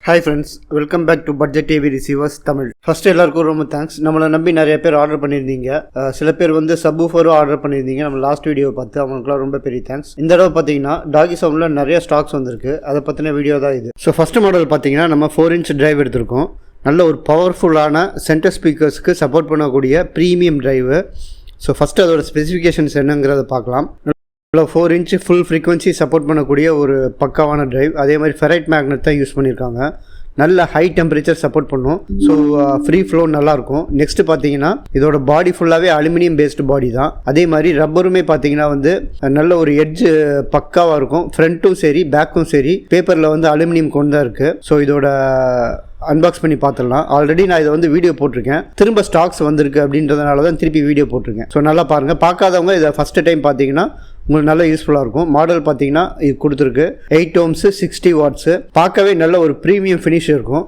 Hi friends, welcome back to Budget TV Receivers Tamil. First எல்லாருக்கும் ரொம்ப thanks. நம்மளை நம்பி நிறைய பேர் ஆர்டர் பண்ணியிருந்தீங்க. சில பேர் வந்து சப்வூஃபரும் ஆர்டர் பண்ணியிருந்தீங்க. நம்ம லாஸ்ட் வீடியோ பார்த்து அவங்களுக்குலாம் ரொம்ப பெரிய தேங்க்ஸ். இந்த தடவை பார்த்தீங்கன்னா டாகி சவுண்டில் நிறைய ஸ்டாக்ஸ் வந்திருக்கு. அதை பற்றின வீடியோ தான் இது. ஸோ ஃபர்ஸ்ட் மாடல் பார்த்தீங்கன்னா நம்ம 4" டிரைவ் எடுத்திருக்கோம். நல்ல ஒரு பவர்ஃபுல்லான சென்டர் ஸ்பீக்கர்ஸ்க்கு சப்போர்ட் பண்ணக்கூடிய ப்ரீமியம் டிரைவு. ஸோ ஃபஸ்ட்டு அதோட ஸ்பெசிஃபிகேஷன்ஸ் என்னங்கிறத பார்க்கலாம். 4" ஃபுல் ஃப்ரீக்வன்சி சப்போர்ட் பண்ணக்கூடிய ஒரு பக்காவான டிரைவ். அதே மாதிரி ஃபெரைட் மேக்னெட் தான் யூஸ் பண்ணியிருக்காங்க. நல்ல ஹை டெம்பரேச்சர் சப்போர்ட் பண்ணும். ஸோ ஃப்ரீ ஃப்ளோ நல்லாயிருக்கும். நெக்ஸ்ட் பார்த்தீங்கன்னா இதோட பாடி ஃபுல்லாகவே அலுமினியம் பேஸ்டு பாடி தான். அதே மாதிரி ரப்பருமே பார்த்தீங்கன்னா வந்து நல்ல ஒரு எட்ஜ் பக்காவாக இருக்கும். ஃப்ரண்ட்டும் சரி பேக்கும் சரி பேப்பரில் வந்து அலுமினியம் கொண்டு தான் இருக்குது. ஸோ இதோட அன்பாக்ஸ் பண்ணி பார்த்துடலாம். ஆல்ரெடி நான் இதை வந்து வீடியோ போட்டிருக்கேன். திரும்ப ஸ்டாக்ஸ் வந்திருக்கு அப்படின்றதுனால தான் திருப்பி வீடியோ போட்டிருக்கேன். ஸோ நல்லா பாருங்கள். பார்க்காதவங்க இதை ஃபஸ்ட்டு டைம் பார்த்தீங்கன்னா உங்களுக்கு நல்ல யூஸ்ஃபுல்லாக இருக்கும். மாடல் பார்த்தீங்கன்னா இது கொடுத்துருக்கு 8 ohms 60 watts. பார்க்கவே நல்ல ஒரு ப்ரீமியம் ஃபினிஷ் இருக்கும்.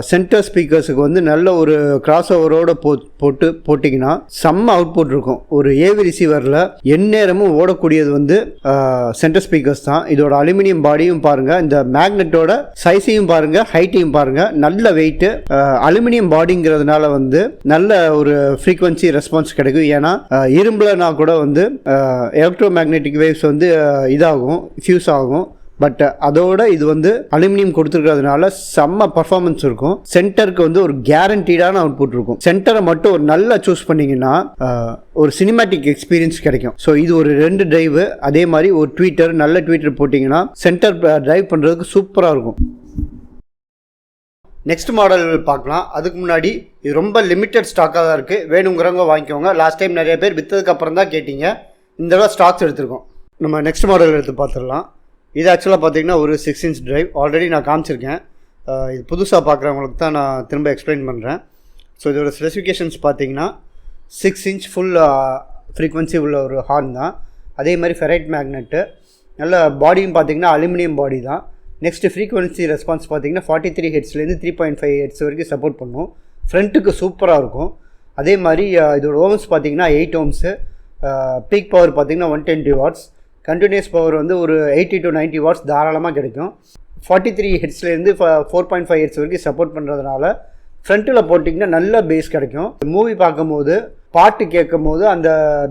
சென்டர் ஸ்பீக்கர்ஸுக்கு வந்து நல்ல ஒரு கிராஸ் ஓவரோட போட்டிங்கன்னா செம்ம அவுட்புட் இருக்கும். ஒரு ஏவி ரிசீவரில் எந்நேரமும் ஓடக்கூடியது வந்து சென்டர் ஸ்பீக்கர்ஸ் தான். இதோட அலுமினியம் பாடியும் பாருங்கள், இந்த மேக்னெட்டோட சைஸையும் பாருங்கள், ஹைட்டையும் பாருங்கள். நல்ல வெயிட்டு, அலுமினியம் பாடிங்கிறதுனால வந்து நல்ல ஒரு ஃப்ரீக்வன்சி ரெஸ்பான்ஸ் கிடைக்கும். ஏன்னா இரும்புலனா கூட வந்து எலக்ட்ரோ மேக்னெட்டிக் வேவ்ஸ் வந்து இதாகும், ஃபியூஸ் ஆகும். பட் அதோட இது வந்து அலுமினியம் கொடுத்துருக்கிறதுனால செம்ம பர்ஃபார்மன்ஸ் இருக்கும். சென்டருக்கு வந்து ஒரு கேரண்டீடான அவுட்புட் இருக்கும். சென்டரை மட்டும் ஒரு நல்லா சூஸ் பண்ணிங்கன்னா ஒரு சினிமேட்டிக் எக்ஸ்பீரியன்ஸ் கிடைக்கும். ஸோ இது ஒரு 2 டிரைவு. அதே மாதிரி ஒரு ட்வீட்டர், நல்ல ட்வீட்டர் போட்டிங்கன்னா சென்டர் டிரைவ் பண்ணுறதுக்கு சூப்பராக இருக்கும். நெக்ஸ்ட் மாடல் பார்க்கலாம். அதுக்கு முன்னாடி இது ரொம்ப லிமிட்டட் ஸ்டாக்காக தான் இருக்குது. வேணுங்கிறவங்க வாங்கிக்கோங்க. லாஸ்ட் டைம் நிறைய பேர் விற்றதுக்கு அப்புறம் தான் கேட்டிங்க. இந்த தடவை ஸ்டாக்ஸ் எடுத்துருக்கோம். நம்ம நெக்ஸ்ட் மாடல் எடுத்து பார்த்துடலாம். இது ஆக்சுவலாக பார்த்தீங்கன்னா ஒரு 6" டிரைவ். ஆல்ரெடி நான் காமிச்சிருக்கேன். இது புதுசாக பார்க்குறவங்களுக்கு தான் நான் திரும்ப எக்ஸ்பிளைன் பண்ணுறேன். ஸோ இதோட ஸ்பெசிஃபிகேஷன்ஸ் பார்த்தீங்கன்னா 6" ஃபுல் ஃப்ரீக்வன்சி உள்ள ஒரு ஹார்ன் தான். அதே மாதிரி ஃபெரைட் மேக்னெட்டு. நல்ல பாடியும் பார்த்தீங்கன்னா அலுமினியம் பாடி தான். நெக்ஸ்ட் ஃப்ரீக்வன்சி ரெஸ்பான்ஸ் பார்த்தீங்கன்னா 43 Hzலேருந்து 3.5 Hz வரைக்கும் சப்போர்ட் பண்ணும். ஃப்ரண்ட்டுக்கு சூப்பராக இருக்கும். அதே மாதிரி இதோட ஓம்ஸ் பார்த்தீங்கன்னா 8 ohms. பீக் பவர் பார்த்தீங்கன்னா 120 watts. கண்டினியூஸ் பவர் வந்து ஒரு 80 to 90 watts தாராளமாக கிடைக்கும். 43 Hzலேருந்து 4.5 Hz வரைக்கும் சப்போர்ட் பண்ணுறதுனால ஃப்ரண்ட்டில் போட்டிங்கன்னா நல்ல பேஸ் கிடைக்கும். மூவி பார்க்கும்போது பாட்டு கேட்கும் போது அந்த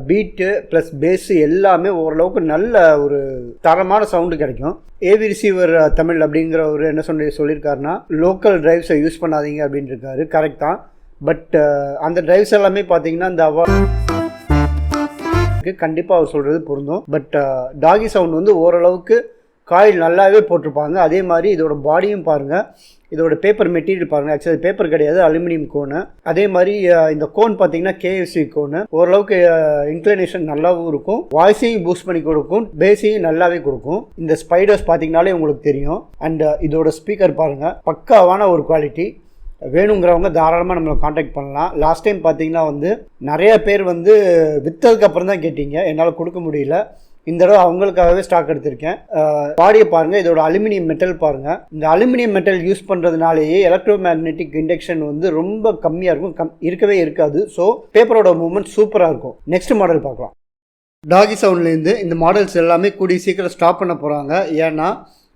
பீட்டு ப்ளஸ் பேஸு எல்லாமே ஓரளவுக்கு நல்ல ஒரு தரமான சவுண்டு கிடைக்கும். ஏவி ரிசீவர் தமிழ் அப்படிங்கிற ஒரு என்ன சொல்லியிருக்காருன்னா லோக்கல் டிரைவ்ஸை யூஸ் பண்ணாதீங்க அப்படின்னு இருக்காரு. கரெக்ட் தான். பட் அந்த டிரைவ்ஸ் எல்லாமே பார்த்தீங்கன்னா இந்த கண்டிப்பாக அவர் சொல்கிறது பொருந்தும். பட் டாகி சவுண்ட் வந்து ஓரளவுக்கு காயில் நல்லாவே போட்டிருப்பாங்க. அதே மாதிரி இதோட பாடியும் பாருங்கள், இதோட பேப்பர் மெட்டீரியல் பாருங்கள். ஆக்சுவலி பேப்பர் கிடையாது, அலுமினியம் கோனு. அதே மாதிரி இந்த கோன் பார்த்தீங்கன்னா KFC கோனு. ஓரளவுக்கு இன்க்ளினேஷன் நல்லாவும் இருக்கும். வாய்ஸையும் பூஸ்ட் பண்ணி கொடுக்கும், பேஸையும் நல்லாவே கொடுக்கும். இந்த ஸ்பைடர்ஸ் பார்த்தீங்கன்னாலே உங்களுக்கு தெரியும். அண்ட் இதோட ஸ்பீக்கர் பாருங்கள், பக்காவான ஒரு குவாலிட்டி. வேணுங்கிறவங்க தாராளமாக நம்மளை காண்டாக்ட் பண்ணலாம். லாஸ்ட் டைம் பார்த்தீங்கன்னா வந்து நிறைய பேர் வந்து விற்றதுக்கு அப்புறம் தான் கேட்டீங்க, என்னால் கொடுக்க முடியல. இந்த தடவை அவங்களுக்காகவே ஸ்டாக் எடுத்திருக்கேன். பாடியை பாருங்கள், இதோட அலுமினியம் மெட்டல் பாருங்கள். இந்த அலுமினியம் மெட்டல் யூஸ் பண்ணுறதுனாலேயே எலக்ட்ரோ மேக்னெட்டிக் இண்டக்ஷன் வந்து ரொம்ப கம்மியாக இருக்கும், இருக்கவே இருக்காது. ஸோ பேப்பரோட மூவ்மெண்ட் சூப்பராக இருக்கும். நெக்ஸ்ட் மாடல் பார்க்கலாம். டாகி சவுண்ட்லேருந்து இந்த மாடல்ஸ் எல்லாமே கூடிய சீக்கிரம் ஸ்டாப் பண்ண போகிறாங்க. ஏன்னா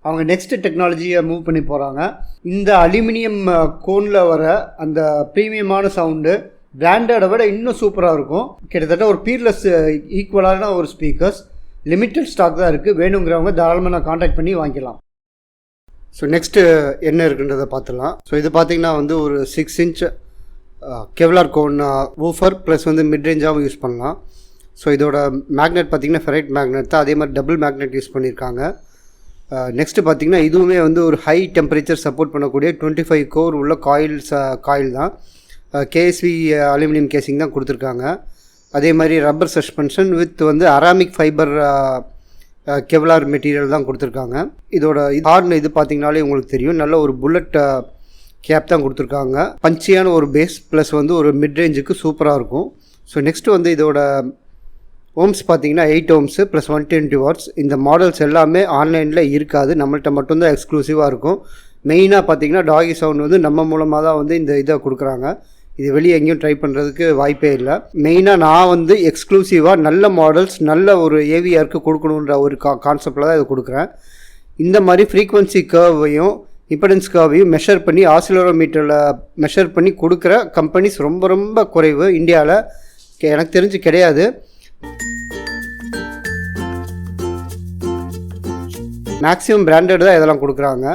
அவங்க நெக்ஸ்ட் டெக்னாலஜியை மூவ் பண்ணி போகிறாங்க. இந்த அலுமினியம் கோனில் வர அந்த ப்ரீமியமான சவுண்டு பிராண்டடை விட இன்னும் சூப்பராக இருக்கும். கிட்டத்தட்ட ஒரு பீர்லெஸ் ஈக்குவலான ஒரு ஸ்பீக்கர்ஸ். லிமிட்டட் ஸ்டாக் தான் இருக்குது. வேணுங்கிறவங்க தாராளமாக நான் காண்டாக்ட் பண்ணி வாங்கிக்கலாம். ஸோ நெக்ஸ்ட்டு என்ன இருக்குன்றதை பார்த்துடலாம். ஸோ இது பார்த்திங்கன்னா வந்து ஒரு 6" கெவ்லார் கோன் வூஃபர் ப்ளஸ் வந்து மிட் ரேஞ்சாகவும் யூஸ் பண்ணலாம். ஸோ இதோட மேக்னெட் பார்த்திங்கன்னா ஃபெரைட் மேக்னெட் தான். அதே மாதிரி டபுள் மேக்னெட் யூஸ் பண்ணியிருக்காங்க. நெக்ஸ்ட்டு பார்த்திங்கன்னா இதுவுமே வந்து ஒரு ஹை டெம்பரேச்சர் சப்போர்ட் பண்ணக்கூடிய 25 கோர் உள்ள காயில் தான். KSV அலுமினியம் கேசிங் தான் கொடுத்துருக்காங்க. அதே மாதிரி ரப்பர் சஸ்பென்ஷன் வித் வந்து அராமிக் ஃபைபர் கெவ்லார் மெட்டீரியல் தான் கொடுத்துருக்காங்க. இதோட ஹார்ன் இது பார்த்திங்கனாலே உங்களுக்கு தெரியும், நல்ல ஒரு புல்லட் கேப் தான் கொடுத்துருக்காங்க. பஞ்சியான ஒரு பேஸ் ப்ளஸ் வந்து ஒரு மிட் ரேஞ்சுக்கு சூப்பராக இருக்கும். ஸோ நெக்ஸ்ட்டு வந்து இதோட ஓம்ஸ் பார்த்தீங்கன்னா 8 ohms ப்ளஸ் 120 watts. இந்த மாடல்ஸ் எல்லாமே ஆன்லைனில் இருக்காது, நம்மள்கிட்ட மட்டும்தான் எக்ஸ்க்ளூசிவாக இருக்கும். மெயினாக பார்த்தீங்கன்னா டாகி சவுண்ட் வந்து நம்ம மூலமாக தான் வந்து இந்த இதை கொடுக்குறாங்க. இது வெளியே எங்கேயும் ட்ரை பண்ணுறதுக்கு வாய்ப்பே இல்லை. மெயினாக நான் வந்து எக்ஸ்க்ளூசிவாக நல்ல மாடல்ஸ் நல்ல ஒரு ஏவிஆருக்கு கொடுக்கணுன்ற ஒரு கான்செப்டில் தான் இதை கொடுக்குறேன். இந்த மாதிரி ஃப்ரீக்வன்சி கர்வையும் இம்படன்ஸ் கர்வையும் மெஷர் பண்ணி ஆசிலரோமீட்டரில் மெஷர் பண்ணி கொடுக்குற கம்பெனிஸ் ரொம்ப ரொம்ப குறைவு இந்தியாவில். எனக்கு தெரிஞ்சு கிடையாது. மேக்ஸிமம் பிராண்டட் தான் இதெல்லாம் கொடுக்குறாங்க.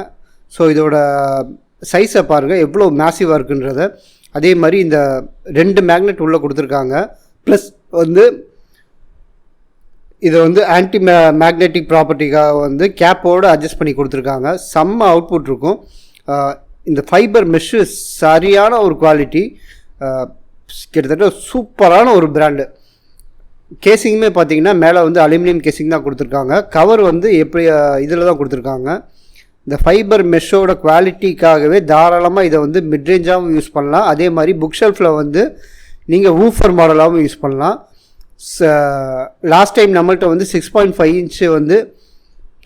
ஸோ இதோட சைஸை பாருங்கள் எவ்வளோ மேசிவாக இருக்குன்றத. அதே மாதிரி இந்த 2 மேக்னெட் உள்ளே கொடுத்துருக்காங்க. ப்ளஸ் வந்து இதை வந்து ஆன்டி மேக்னெட்டிக் ப்ராப்பர்ட்டிக்காக வந்து கேப்போடு அட்ஜஸ்ட் பண்ணி கொடுத்துருக்காங்க. செம்ம அவுட்புட் இருக்கும். இந்த ஃபைபர் மெஷ்ஷு சரியான ஒரு குவாலிட்டி, கிட்டத்தட்ட சூப்பரான ஒரு பிராண்டு. கேசிங்குமே பார்த்தீங்கன்னா மேலே வந்து அலுமினியம் கேசிங் தான் கொடுத்துருக்காங்க. கவர் வந்து எப்படி இதில் தான் கொடுத்துருக்காங்க. இந்த ஃபைபர் மெஷ்ஷோட குவாலிட்டிக்காகவே தாராளமாக இதை வந்து மிட்ரேஞ்சாகவும் யூஸ் பண்ணலாம். அதே மாதிரி புக் ஷெல்ஃபில் வந்து நீங்கள் ஊஃபர் மாடலாகவும் யூஸ் பண்ணலாம். லாஸ்ட் டைம் நம்மள்கிட்ட வந்து 6.5 இன்ச்சு வந்து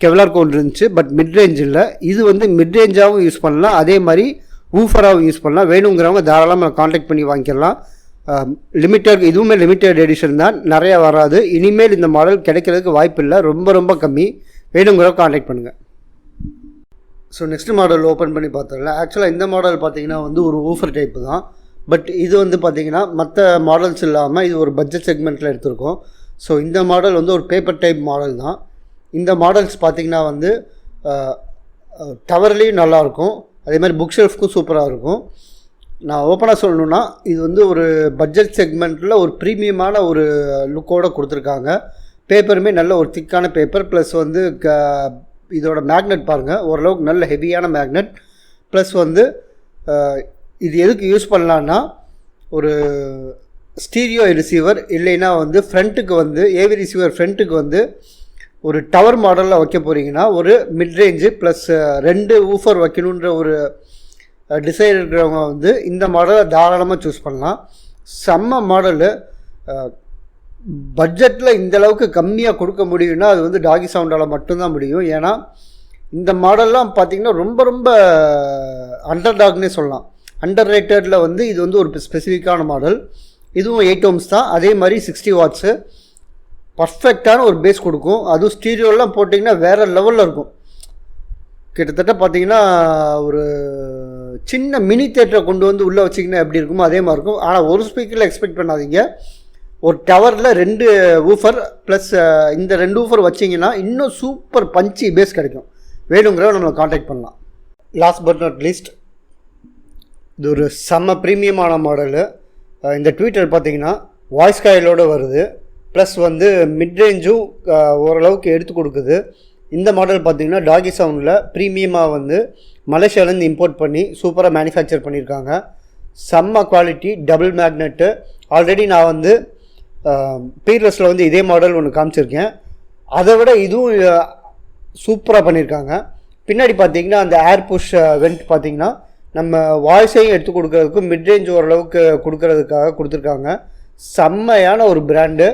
கெவலார் கோன் இருந்துச்சு, பட் மிட்ரேஞ்ச் இல்லை. இது வந்து மிட்ரேஞ்சாகவும் யூஸ் பண்ணலாம், அதே மாதிரி ஊஃபராகவும் யூஸ் பண்ணலாம். வேணுங்கிறவங்க தாராளமாக காண்டாக்ட் பண்ணி வாங்கிக்கலாம். லிமிட்டட், இதுவுமே லிமிட்டட் எடிஷன் தான், நிறையா வராது. இனிமேல் இந்த மாடல் கிடைக்கிறதுக்கு வாய்ப்பு இல்லை, ரொம்ப ரொம்ப கம்மி. வேணுங்கிறவங்க காண்டாக்ட் பண்ணுங்கள். ஸோ நெக்ஸ்ட் மாடல் ஓப்பன் பண்ணி பார்த்துடலாம். ஆக்சுவலாக இந்த மாடல் பார்த்திங்கன்னா வந்து ஒரு ஊஃபர் டைப்பு தான். பட் இது வந்து பார்த்திங்கன்னா மற்ற மாடல்ஸ் இல்லாமல் இது ஒரு பட்ஜெட் செக்மெண்ட்டில் எடுத்திருக்கோம். ஸோ இந்த மாடல் வந்து ஒரு பேப்பர் டைப் மாடல் தான். இந்த மாடல்ஸ் பார்த்திங்கன்னா வந்து டவர்லேயும் நல்லாயிருக்கும், அதே மாதிரி புக் ஷெல்ஃப்க்கும் சூப்பராக இருக்கும். நான் ஓப்பனாக சொல்லணுன்னா இது வந்து ஒரு பட்ஜெட் செக்மெண்ட்டில் ஒரு ப்ரீமியமான ஒரு லுக்கோடு கொடுத்துருக்காங்க. பேப்பருமே நல்ல ஒரு திக்கான பேப்பர். ப்ளஸ் வந்து இதோட மேக்னெட் பாருங்கள், ஓரளவுக்கு நல்ல ஹெவியான மேக்னெட். ப்ளஸ் வந்து இது எதுக்கு யூஸ் பண்ணலான்னா ஒரு ஸ்டீரியோ ரிசீவர், இல்லைன்னா வந்து ஃப்ரண்ட்டுக்கு வந்து ஏவி ரிசீவர் ஃப்ரண்ட்டுக்கு வந்து ஒரு டவர் மாடலில் வைக்க போகிறீங்கன்னா ஒரு மிட்ரேஞ்சு ப்ளஸ் 2 ஊஃபர் வைக்கணுன்ற ஒரு டிசைன் இருக்கிறவங்க வந்து இந்த மாடலை தாராளமாக சூஸ் பண்ணலாம். செம்ம மாடலு. பட்ஜெட்டில் இந்தளவுக்கு கம்மியாக கொடுக்க முடியும்னா அது வந்து டாகி சவுண்டால் மட்டும்தான் முடியும். ஏன்னா இந்த மாடல்லாம் பார்த்திங்கன்னா ரொம்ப ரொம்ப அண்டர் டாக்னே சொல்லலாம். அண்டர் ரேட்டடில் வந்து இது வந்து ஒரு ஸ்பெசிஃபிக்கான மாடல். இதுவும் 8 ohms தான், அதே மாதிரி 60 watts. பர்ஃபெக்டான ஒரு பேஸ் கொடுக்கும். அதுவும் ஸ்டீரியோலாம் போட்டிங்கன்னா வேறு லெவலில் இருக்கும். கிட்டத்தட்ட பார்த்திங்கன்னா ஒரு சின்ன மினி தேட்டரை கொண்டு வந்து உள்ளே வச்சிங்கன்னா எப்படி இருக்குமோ அதே மாதிரி இருக்கும். ஆனால் ஒரு ஸ்பீக்கரில் எக்ஸ்பெக்ட் பண்ணாதீங்க. ஒரு டவரில் 2 ஊஃபர் ப்ளஸ் இந்த 2 ஊஃபர் வச்சிங்கன்னா இன்னும் சூப்பர் பஞ்சி பேஸ் கிடைக்கும். வேணுங்கிறவங்க நம்மளை காண்டாக்ட் பண்ணலாம். லாஸ்ட் பட் நாட் லீஸ்ட், இது ஒரு செம்ம ப்ரீமியமான மாடலு. இந்த ட்வீட்டர் பார்த்திங்கன்னா வாய்ஸ் காயிலோடு வருது. ப்ளஸ் வந்து மிட்ரேஞ்சும் ஓரளவுக்கு எடுத்து கொடுக்குது. இந்த மாடல் பார்த்திங்கன்னா டாகி சவுண்டில் ப்ரீமியமாக வந்து மலேசியாவிலேருந்து இம்போர்ட் பண்ணி சூப்பராக மேனுஃபேக்சர் பண்ணியிருக்காங்க. செம்ம குவாலிட்டி, டபுள் மேக்னெட்டு. ஆல்ரெடி நான் வந்து பீர்லஸில் வந்து இதே மாடல் ஒன்று காமிச்சிருக்கேன். அதை விட இதுவும் சூப்பராக பண்ணியிருக்காங்க. பின்னாடி பார்த்திங்கன்னா அந்த ஏர் புஷ் வெண்ட் பார்த்திங்கன்னா நம்ம வாய்ஸையும் எடுத்து கொடுக்கறதுக்கு மிட்ரேஞ்ச் ஓரளவுக்கு கொடுக்கறதுக்காக கொடுத்துருக்காங்க. செம்மையான ஒரு பிராண்டு.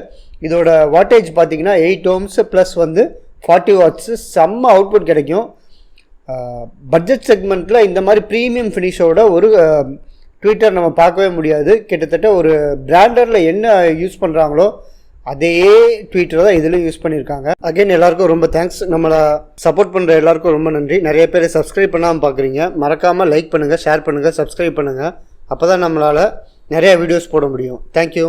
இதோட வாட்டேஜ் பார்த்திங்கன்னா 8 ohms ப்ளஸ் வந்து 40 watts. செம்ம அவுட்புட் கிடைக்கும். பட்ஜெட் செக்மெண்ட்டில் இந்த மாதிரி ப்ரீமியம் ஃபினிஷோட ஒரு ட்விட்டர் நம்ம பார்க்கவே முடியாது. கிட்டத்தட்ட ஒரு பிராண்டரில் என்ன யூஸ் பண்ணுறாங்களோ அதே ட்விட்டர் தான் இதில் யூஸ் பண்ணியிருக்காங்க. அகைன் எல்லாருக்கும் ரொம்ப தேங்க்ஸ். நம்மளை சப்போர்ட் பண்ணுற எல்லாருக்கும் ரொம்ப நன்றி. நிறைய பேர் சப்ஸ்கிரைப் பண்ணாமல் பார்க்குறீங்க. மறக்காமல் லைக் பண்ணுங்கள், ஷேர் பண்ணுங்கள், சப்ஸ்கிரைப் பண்ணுங்கள். அப்போ தான் நம்மளால் நிறையா வீடியோஸ் போட முடியும். தேங்க்யூ.